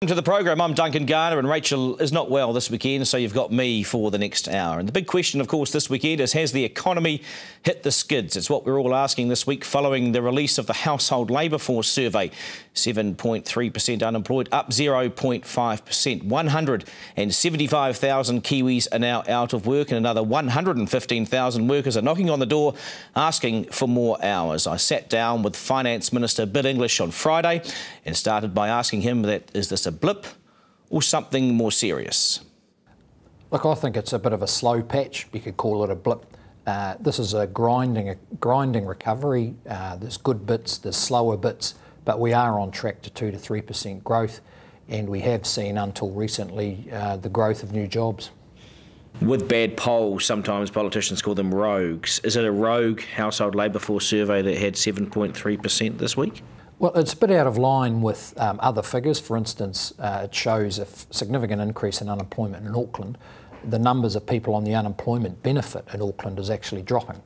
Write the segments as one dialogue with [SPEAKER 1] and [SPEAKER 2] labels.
[SPEAKER 1] To the program, I'm Duncan Garner, and Rachel is not well this weekend, so you've got me for the next hour. And the big question, of course, this weekend is, has the economy hit the skids? It's what we're all asking this week following the release of the Household Labour Force survey. 7.3% unemployed, up 0.5%. 175,000 Kiwis are now out of work, and another 115,000 workers are knocking on the door asking for more hours. I sat down with Finance Minister Bill English on Friday and started by asking him that, is this a blip or something more serious?
[SPEAKER 2] Look, I think it's a bit of a slow patch. You could call it a blip. This is a grinding recovery. There's good bits, there's slower bits, but we are on track to 2 to 3% growth, and we have seen until recently the growth of new jobs.
[SPEAKER 1] With bad polls, sometimes politicians call them rogues. Is it a rogue Household Labour Force survey that had 7.3% this week?
[SPEAKER 2] Well, it's a bit out of line with other figures. For instance, it shows a significant increase in unemployment in Auckland. The numbers of people on the unemployment benefit in Auckland is actually dropping.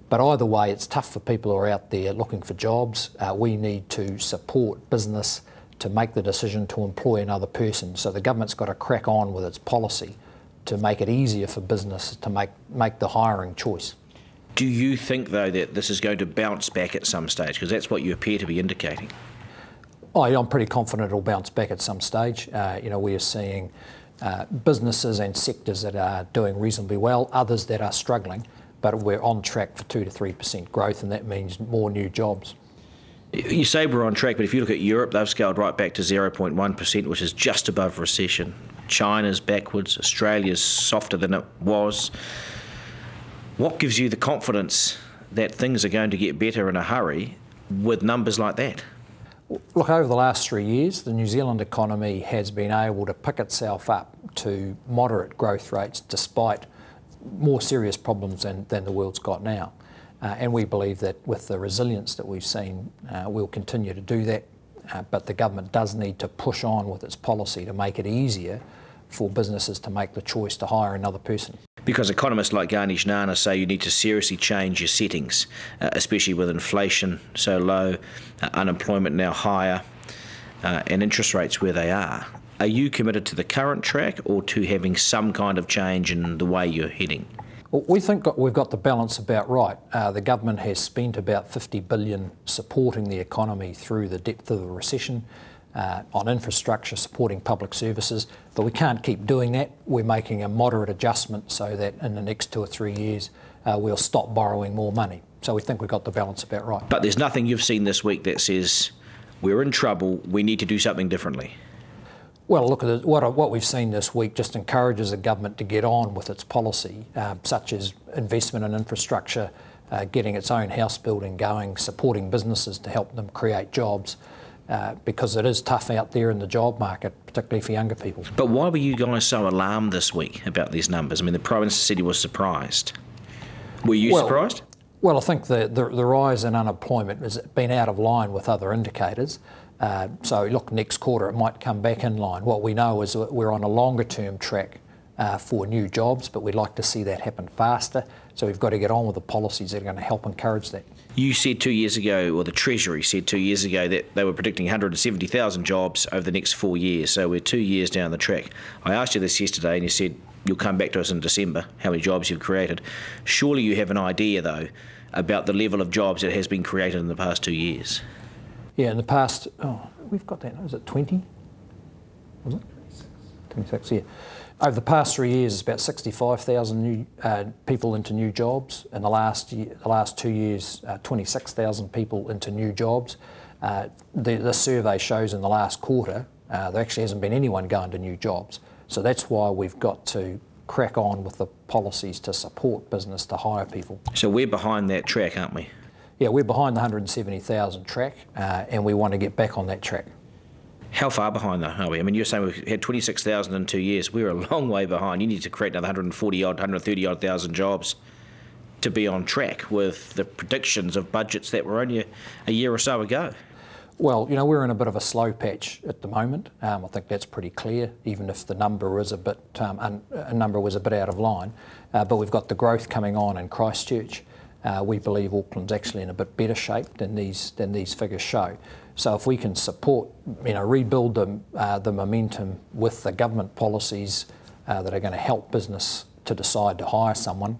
[SPEAKER 2] But either way, it's tough for people who are out there looking for jobs. We need to support business to make the decision to employ another person. So the government's got to crack on with its policy to make it easier for business to make the hiring choice.
[SPEAKER 1] Do you think, though, that this is going to bounce back at some stage? Because that's what you appear to be indicating.
[SPEAKER 2] Oh, yeah, I'm pretty confident it'll bounce back at some stage. We are seeing businesses and sectors that are doing reasonably well, others that are struggling, but we're on track for 2 to 3% growth, and that means more new jobs.
[SPEAKER 1] You say we're on track, but if you look at Europe, they've scaled right back to 0.1%, which is just above recession. China's backwards, Australia's softer than it was. What gives you the confidence that things are going to get better in a hurry with numbers like that?
[SPEAKER 2] Look, over the last 3 years, the New Zealand economy has been able to pick itself up to moderate growth rates despite more serious problems than the world's got now. And we believe that with the resilience that we've seen, we'll continue to do that. But the government does need to push on with its policy to make it easier for businesses to make the choice to hire another person. Because
[SPEAKER 1] economists like Garner say you need to seriously change your settings, especially with inflation so low, unemployment now higher, and interest rates where they are. Are you committed to the current track or to having some kind of change in the way you're heading?
[SPEAKER 2] Well, we think we've got the balance about right. The government has spent about $50 billion supporting the economy through the depth of the recession, on infrastructure, supporting public services, but we can't keep doing that. We're making a moderate adjustment so that in the next 2 or 3 years we'll stop borrowing more money. So we think we've got the balance about right.
[SPEAKER 1] But there's nothing you've seen this week that says we're in trouble, we need to do something differently.
[SPEAKER 2] Well, look at what we've seen this week just encourages the government to get on with its policy, such as investment in infrastructure, getting its own house building going, supporting businesses to help them create jobs. Because it is tough out there in the job market, particularly for younger people.
[SPEAKER 1] But why were you guys so alarmed this week about these numbers? I mean, the Prime Minister said he was surprised. Were you surprised?
[SPEAKER 2] Well, I think the rise in unemployment has been out of line with other indicators. So, look, next quarter it might come back in line. What we know is that we're on a longer-term track for new jobs, but we'd like to see that happen faster. So we've got to get on with the policies that are going to help encourage that.
[SPEAKER 1] You said 2 years ago, or the Treasury said 2 years ago, that they were predicting 170,000 jobs over the next 4 years. So we're 2 years down the track. I asked you this yesterday and you said you'll come back to us in December, how many jobs you've created. Surely you have an idea, though, about the level of jobs that has been created in the past 2 years.
[SPEAKER 2] Yeah, in the past, we've got that, is it 20? Was it? 26, yeah. Over the past 3 years, it's about 65,000 new people into new jobs. In the last 2 years, 26,000 people into new jobs. The survey shows in the last quarter, there actually hasn't been anyone going to new jobs. So that's why we've got to crack on with the policies to support business to hire people.
[SPEAKER 1] So we're behind that track, aren't we?
[SPEAKER 2] Yeah, we're behind the 170,000 track, and we want to get back on that track.
[SPEAKER 1] How far behind, though, are we? I mean, you're saying we've had 26,000 in 2 years. We're a long way behind. You need to create another 140-odd, 130-odd thousand jobs to be on track with the predictions of budgets that were only a year or so ago.
[SPEAKER 2] Well, we're in a bit of a slow patch at the moment. I think that's pretty clear, even if the number was a bit out of line. But we've got the growth coming on in Christchurch. we believe Auckland's actually in a bit better shape than these figures show. So if we can support, rebuild the momentum with the government policies that are going to help business to decide to hire someone,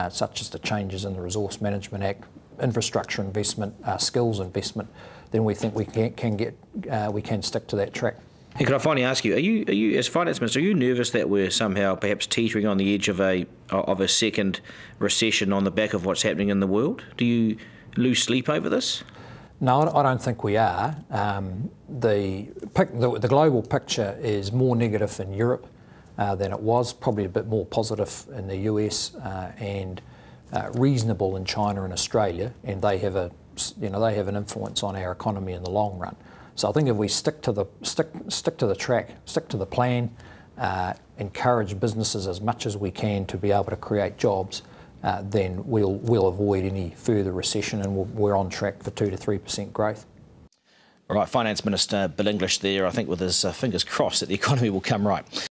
[SPEAKER 2] such as the changes in the Resource Management Act, infrastructure investment, skills investment, then we think we can stick to that track.
[SPEAKER 1] And can I finally ask you, are you as Finance Minister, are you nervous that we're somehow perhaps teetering on the edge of a second recession on the back of what's happening in the world? Do you lose sleep over this?
[SPEAKER 2] No, I don't think we are. The global picture is more negative in Europe than it was, probably a bit more positive in the US and reasonable in China and Australia, and they have an influence on our economy in the long run. So I think if we stick to the track, stick to the plan, encourage businesses as much as we can to be able to create jobs, then we'll avoid any further recession, and we're on track for 2 to 3% growth.
[SPEAKER 1] All right, Finance Minister Bill English there, I think with his fingers crossed that the economy will come right.